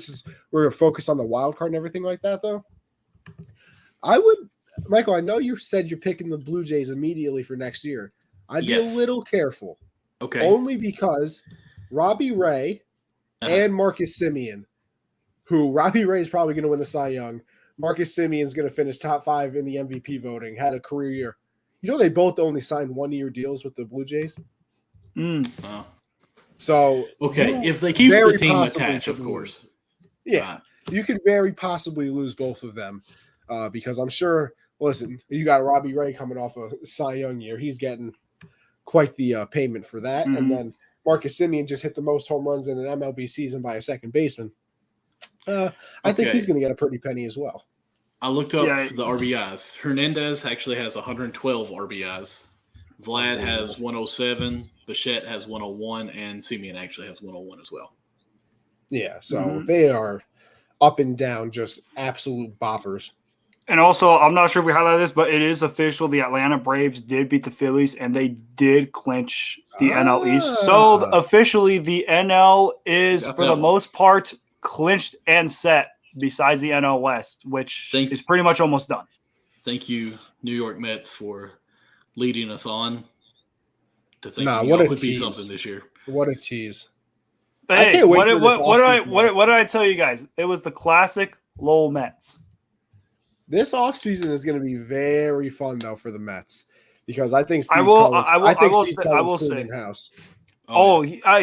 we're focused on the wild card and everything like that, though. Michael, I know you said you're picking the Blue Jays immediately for next year. I'd be a little careful. Okay. Only because Robbie Ray and Marcus Semien, who Robbie Ray is probably going to win the Cy Young. Marcus Semien is going to finish top 5 in the MVP voting, had a career year. You know, they both only signed 1-year deals with the Blue Jays. Wow. So if they keep the team attached, of course. Yeah, you could very possibly lose both of them because I'm sure. Listen, you got Robbie Ray coming off a Cy Young year; he's getting quite the payment for that. And then Marcus Semien just hit the most home runs in an MLB season by a second baseman. I think he's going to get a pretty penny as well. I looked up the RBIs. Hernandez actually has 112 RBIs. Vlad has 107. Bichette has 101, and Simeon actually has 101 as well. Yeah, so they are up and down, just absolute boppers. And also, I'm not sure if we highlighted this, but it is official. The Atlanta Braves did beat the Phillies, and they did clinch the NL East. So officially, the NL is, for the most part, clinched and set, besides the NL West, which is pretty much almost done. Thank you, New York Mets, for leading us on to think what would be something this year. What a tease. Hey, what did I tell you guys? It was the classic Lowell Mets. This offseason is going to be very fun, though, for the Mets because I think Steve Cohen's cleaning house.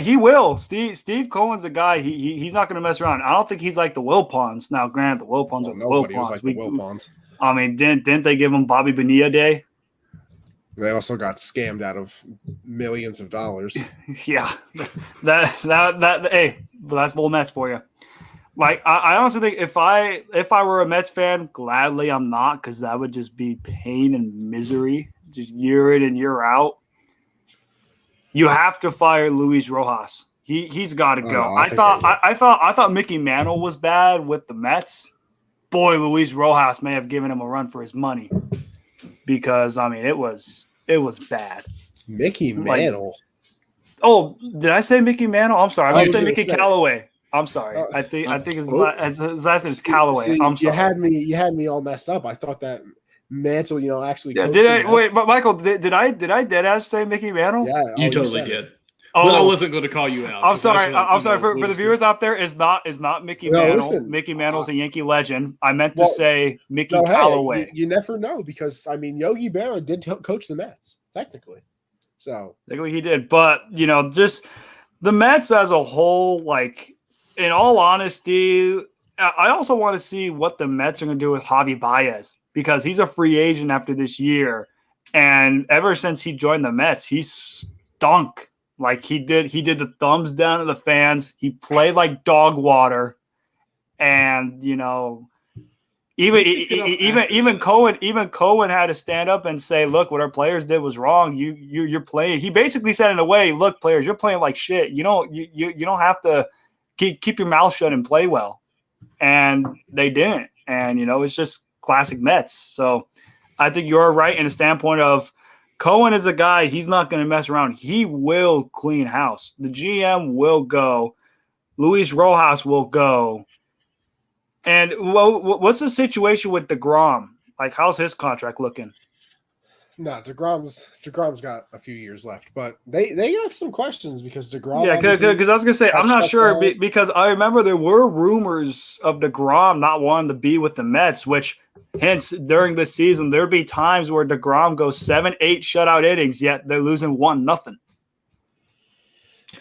He will. Steve Cohen's a guy. He's not going to mess around. I don't think he's like the Wilpons. Now, granted, the Wilpons are the Wilpons. Was like the Wilpons. I mean, didn't they give him Bobby Bonilla Day? They also got scammed out of millions of dollars. Yeah, hey, that's Lowell Mets for you. Like, I honestly think if I were a Mets fan, gladly I'm not, because that would just be pain and misery, just year in and year out. You have to fire Luis Rojas. He's got to go. I thought Mickey Mantle was bad with the Mets. Boy, Luis Rojas may have given him a run for his money, because I mean it was bad. Mickey Mantle. Did I say Mickey Mantle? I'm sorry. I said Mickey Callaway. I'm sorry. I think his last name is Callaway. I'm sorry. You had me all messed up. I thought that Mantle, actually. Yeah, did I wait? But Michael, did I dead ass say Mickey Mantle? Yeah, you totally did. But I wasn't going to call you out. I'm sorry. I'm sorry for the viewers out there. Is not Mickey Mantle. Listen, Mickey Mantle's a Yankee legend. I meant to say Mickey Callaway. Hey, you never know because I mean Yogi Berra did coach the Mets technically. So technically he did, but just the Mets as a whole, like. In all honesty, I also want to see what the Mets are going to do with Javi Baez because he's a free agent after this year. And ever since he joined the Mets, he's stunk. Like he did the thumbs down to the fans. He played like dog water. And, even Cohen had to stand up and say, look, what our players did was wrong. You're playing. He basically said in a way, look, players, you're playing like shit. You don't have to keep your mouth shut and play well. And they didn't. And, it's just classic Mets. So I think you're right in the standpoint of Cohen is a guy, he's not going to mess around. He will clean house. The GM will go. Luis Rojas will go. And what's the situation with DeGrom? Like, how's his contract looking? No, DeGrom's got a few years left, but they have some questions because DeGrom. Yeah, because I was gonna say I'm not sure because I remember there were rumors of DeGrom not wanting to be with the Mets, which hence during this season there'd be times where DeGrom goes 7-8 shutout innings, yet they're losing 1-0.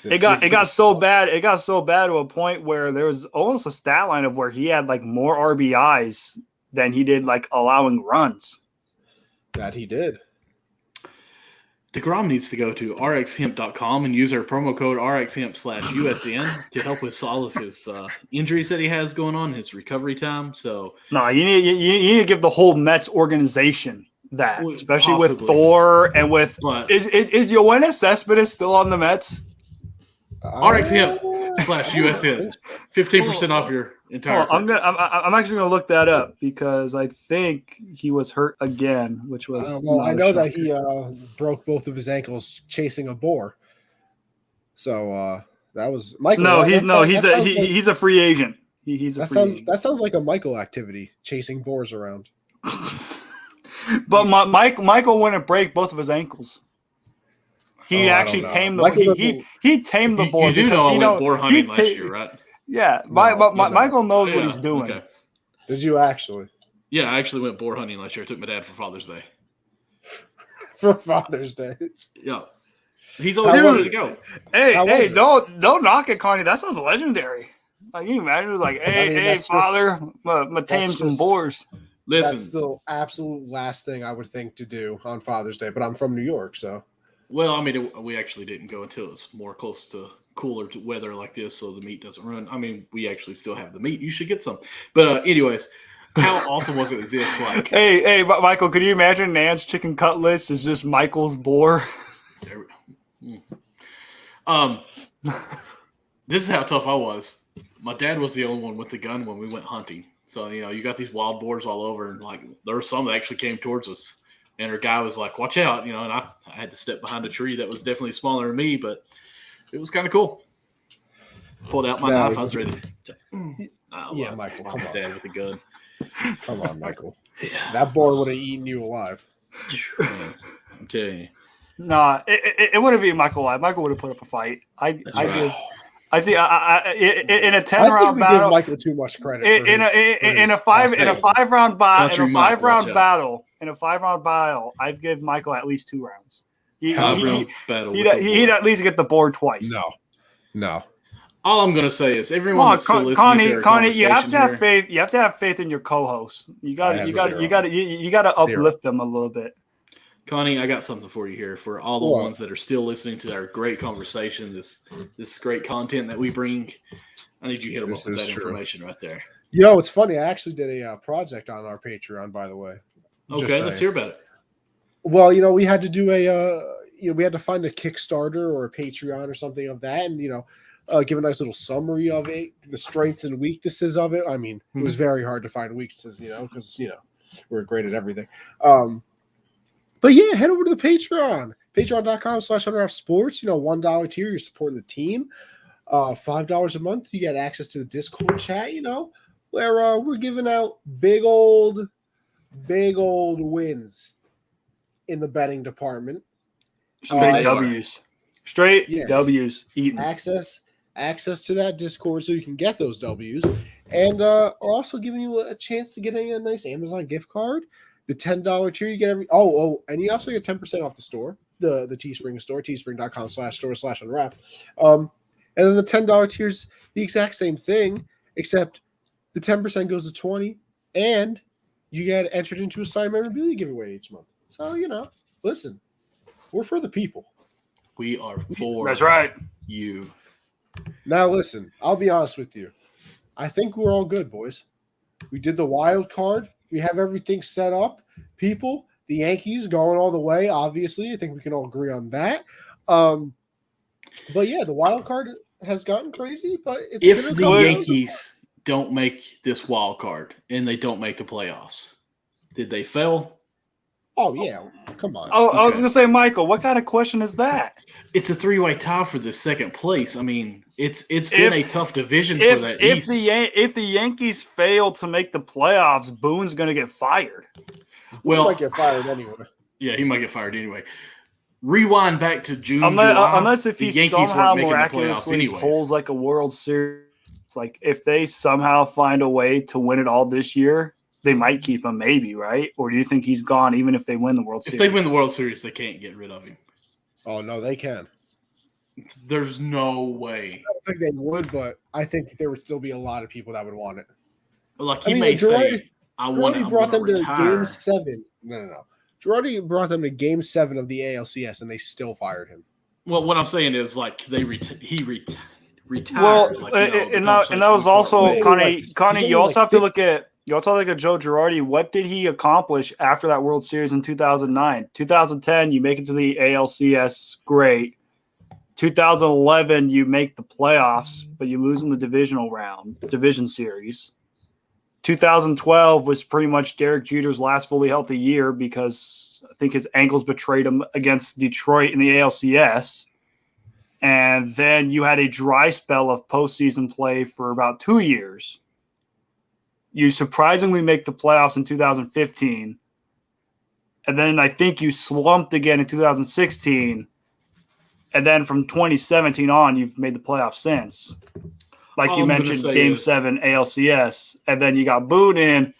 It got so bad. It got so bad to a point where there was almost a stat line of where he had like more RBIs than he did like allowing runs. That he did. DeGrom needs to go to rxhemp.com and use our promo code rxhemp/USN to help with all of his injuries that he has going on, his recovery time. So no, you need to give the whole Mets organization that, especially possibly. With Thor and with is Yoenis Cespedes still on the Mets? rxhemp/USN, 15% off your entire. I'm actually gonna look that up because I think he was hurt again, which was I know that he broke both of his ankles chasing a boar. So that was Michael. He's a free agent. That sounds like a Michael activity, chasing boars around. But Michael wouldn't break both of his ankles. He actually tamed the he tamed the boar. You do know I went boar hunting last year, right? Yeah, Michael knows what he's doing. Okay. Did you actually? Yeah, I actually went boar hunting last year. I took my dad for Father's Day. For Father's Day. Yeah. He's always ready to go. Hey, don't knock it, Connie. That sounds legendary. Like, can you imagine? Like, hey, father, I'm tame some boars. Listen, that's the absolute last thing I would think to do on Father's Day. But I'm from New York, so. Well, I mean, we actually didn't go until it's more close to cooler weather like this, so the meat doesn't run. I mean, we actually still have the meat. You should get some. But anyways, how awesome was it this? Like, hey, Michael, could you imagine Nan's chicken cutlets is just Michael's boar? This is how tough I was. My dad was the only one with the gun when we went hunting. So, you got these wild boars all over, and like there were some that actually came towards us. And her guy was like, watch out, and I had to step behind a tree that was definitely smaller than me, but it was kind of cool. Pulled out my knife. I was ready to Michael, come on. Dad with a gun. Come on, Michael. Yeah. That boar would have eaten you alive. I'm telling you. Nah, it wouldn't be Michael alive. Michael would have put up a fight. I think in a 10-round battle, give Michael too much credit. In a 5-round battle, I'd give Michael at least 2 rounds. He'd at least get the board twice. No. All I'm gonna say is everyone that's still listening Connie, you have to have faith. You have to have faith in your co-hosts. You got to uplift them a little bit. Connie, I got something for you here for all the ones that are still listening to our great conversation, this great content that we bring. I need you to hit them up with that information right there. It's funny. I actually did a project on our Patreon, by the way. Okay, let's hear about it. Well, we had to do we had to find a Kickstarter or a Patreon or something of that, and give a nice little summary of it, the strengths and weaknesses of it. I mean, it was very hard to find weaknesses, because we're great at everything. But yeah, head over to the Patreon, patreon.com/underhalfsports. $1 tier, you're supporting the team. $5 a month, you get access to the Discord chat, where we're giving out big old wins in the betting department. Straight W's. W's. Eaten. Access to that Discord so you can get those W's. And we're also giving you a chance to get a nice Amazon gift card. The $10 tier, you get and you also get 10% off the store, the Teespring store, teespring.com/store/unwrap. And then the $10 tier is the exact same thing, except the 10% goes to 20%, and you get entered into a signed memorabilia giveaway each month. So, listen, we're for the people. We are for That's right. You. Now, listen, I'll be honest with you. I think we're all good, boys. We did the wild card. We have everything set up. People, the Yankees going all the way, obviously. I think we can all agree on that. But yeah, the wild card has gotten crazy, but if the Yankees don't make this wild card and they don't make the playoffs, did they fail? Oh yeah, come on. Oh, I was Okay. gonna say, Michael, what kind of question is that? It's a 3-way tie for the second place. I mean, it's been a tough division for that if East. if the Yankees fail to make the playoffs, Boone's gonna get fired. Well, Well, might get fired anyway. yeah, he might get fired anyway. Rewind back to June, July. Unless if the he Yankees somehow weren't making the playoffs miraculously anyways. pulls like a World Series, like if they somehow find a way to win it all this year, they might keep him, maybe, right? Or do you think he's gone even if they win the World Series? If they win the World Series, they can't get rid of him. Oh no, they can. There's no way. I don't think they would, but I think there would still be a lot of people that would want it. Like he may say, "I want to brought them to retire." Game 7. No. Girardi brought them to Game 7 of the ALCS, and they still fired him. Well, what I'm saying is like he retires. Well, like, and that was also Connie. You also have to look at Joe Girardi. What did he accomplish after that World Series in 2009? 2010, you make it to the ALCS, great. 2011, you make the playoffs, but you lose in the division series. 2012 was pretty much Derek Jeter's last fully healthy year because I think his ankles betrayed him against Detroit in the ALCS. And then you had a dry spell of postseason play for about 2 years. You surprisingly make the playoffs in 2015. And then I think you slumped again in 2016. And then from 2017 on, you've made the playoffs since. Like you mentioned, Game 7 ALCS. And then you got Boone in.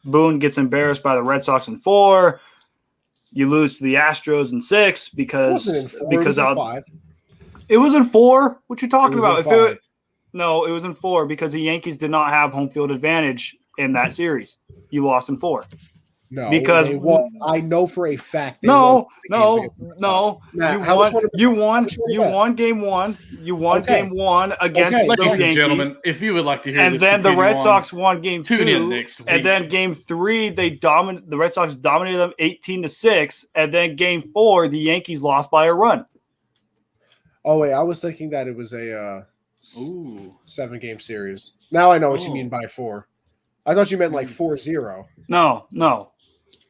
Boone gets embarrassed by the Red Sox in 4. You lose to the Astros in 6 because it was in 5. It was in 4. What you talking about? No, it was in 4 because the Yankees did not have home field advantage in that series. You lost in 4. No, because I know for a fact. No. Matt, you won Game 1. You won Game 1 against the Yankees. Gentlemen, if you would like to hear and this, then the Red Sox won Game 2. Tune in next week. And then Game 3, the Red Sox dominated them 18-6. And then Game 4, the Yankees lost by a run. Oh wait, I was thinking that it was a 7-game series. Now I know what you mean by 4. I thought you meant like 4-0. No.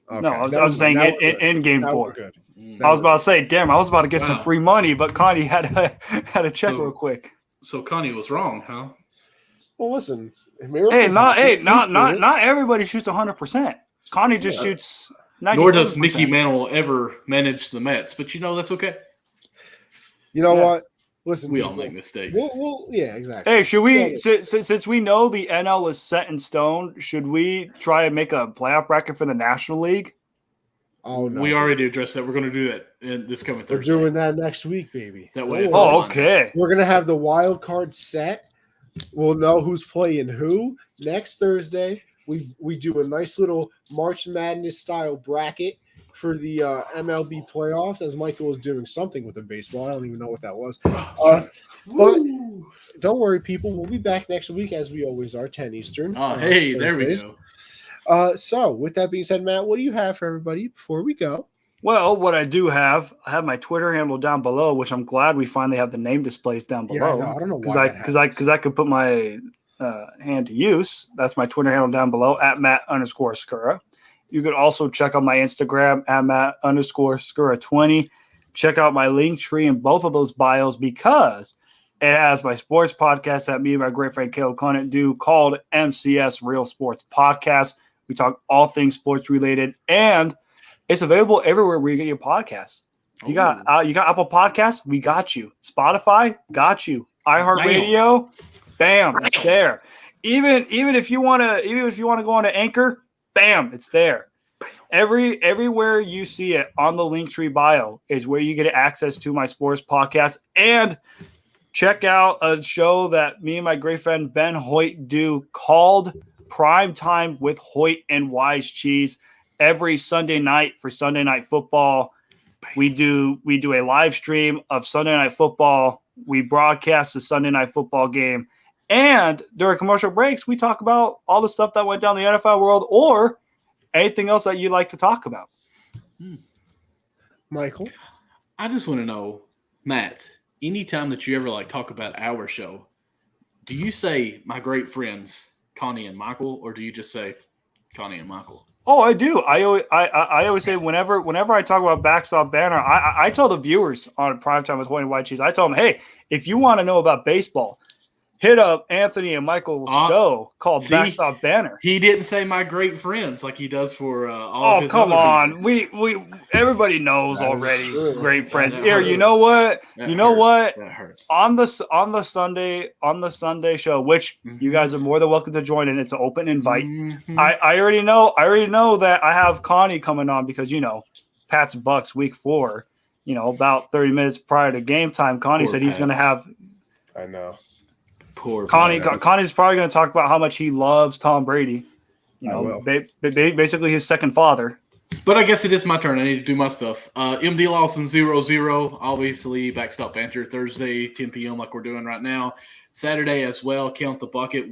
Okay. No, I was saying in Game 4. Good. I was about to say, damn, I was about to get some free money, but Connie had to check real quick. So Connie was wrong, huh? Well, listen. Not everybody shoots 100%. Connie just shoots 97%. Nor does Mickey Mantle ever manage the Mets, but that's okay. You know what? Listen, we all make mistakes. Yeah, exactly. Hey, should we, since we know the NL is set in stone, should we try and make a playoff bracket for the National League? Oh, no. We already addressed that. We're going to do that this coming Thursday. We're doing that next week, baby. That way. Okay. We're going to have the wild card set. We'll know who's playing who. Next Thursday, we do a nice little March Madness style bracket for the MLB playoffs, as Michael was doing something with the baseball. I don't even know what that was. But don't worry, people. We'll be back next week, as we always are, 10 Eastern. Hey, there we go. So, with that being said, Matt, what do you have for everybody before we go? Well, what I do have, I have my Twitter handle down below, which I'm glad we finally have the name displays down below. Yeah, I don't know why because I could put my hand to use. That's my Twitter handle down below at Matt_Skura. You could also check out my Instagram at Matt_Skura20. Check out my link tree in both of those bios because it has my sports podcast that me and my great friend Caleb Conant do called MCS Real Sports Podcast. We talk all things sports related, and it's available everywhere where you get your podcasts. You got Apple Podcasts, we got you. Spotify, got you. iHeartRadio, bam, it's there. Even if you want to go on to Anchor, bam, it's there. Everywhere you see it on the Linktree bio is where you get access to my sports podcast. And check out a show that me and my great friend Ben Hoyt do called Prime Time with Hoyt and Wise Cheese. Every Sunday night for Sunday Night Football, we do a live stream of Sunday Night Football. We broadcast the Sunday Night Football game. And during commercial breaks, we talk about all the stuff that went down in the NFL world or anything else that you'd like to talk about. Michael? I just want to know, Matt, anytime that you ever talk about our show, do you say my great friends, Connie and Michael, or do you just say Connie and Michael? Oh, I do. I always say whenever I talk about Backstop Banter, I tell the viewers on Primetime with White Cheese, I tell them, hey, if you want to know about baseball, hit up Anthony and Michael's show called Backstop Banter. He didn't say my great friends like he does for all of his come other on. people. We everybody knows That already. Great friends. That Here, hurts. you know what? That you know hurts. what? That hurts. On the Sunday show, which you guys are more than welcome to join in. It's an open invite. Mm-hmm. I already know that I have Connie coming on because Pat's Bucks week 4. About 30 minutes prior to game time, Connie Poor said he's going to Pats. have. I know. Poor Connie's Pats. probably going to talk about how much he loves Tom Brady. Basically his second father. But I guess it is my turn. I need to do my stuff. MD Lawson 00. Obviously, Backstop Banter Thursday, 10 p.m. like we're doing right now. Saturday as well. Count the bucket.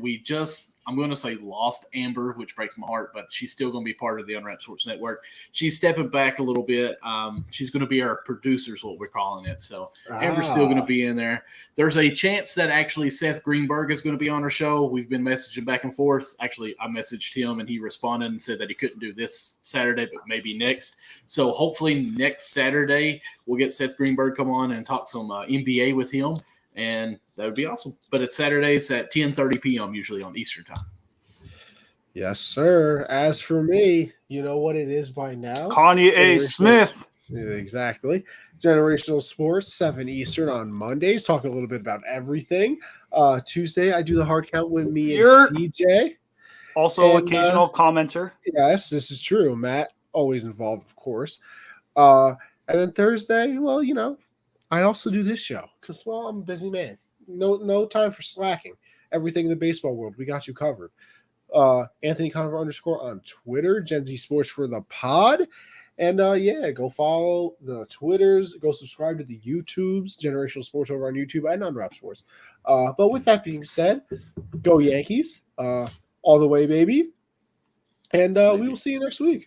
I'm going to say lost Amber, which breaks my heart, but she's still going to be part of the Unwrapped Sports Network. She's stepping back a little bit. She's going to be our producer is what we're calling it. So Amber's still going to be in there. There's a chance that actually Seth Greenberg is going to be on our show. We've been messaging back and forth. Actually, I messaged him, and he responded and said that he couldn't do this Saturday, but maybe next. So hopefully next Saturday we'll get Seth Greenberg come on and talk some NBA with him. And that would be awesome. But it's Saturdays at 10:30 p.m. usually on Eastern time. Yes, sir. As for me, you know what it is by now. Connie A. Smith. Exactly. Generational Sports, 7 Eastern on Mondays, talking a little bit about everything. Tuesday, I do the hard count with me and CJ. Also occasional commenter. Yes, this is true. Matt, always involved, of course. And then Thursday, well, I also do this show because, I'm a busy man. No time for slacking. Everything in the baseball world, we got you covered. Anthony Conover _ on Twitter, Gen Z Sports for the pod. And go follow the Twitters, go subscribe to the YouTubes, Generational Sports over on YouTube and Unwrapped Sports. But with that being said, go Yankees, all the way, baby. And we will see you next week.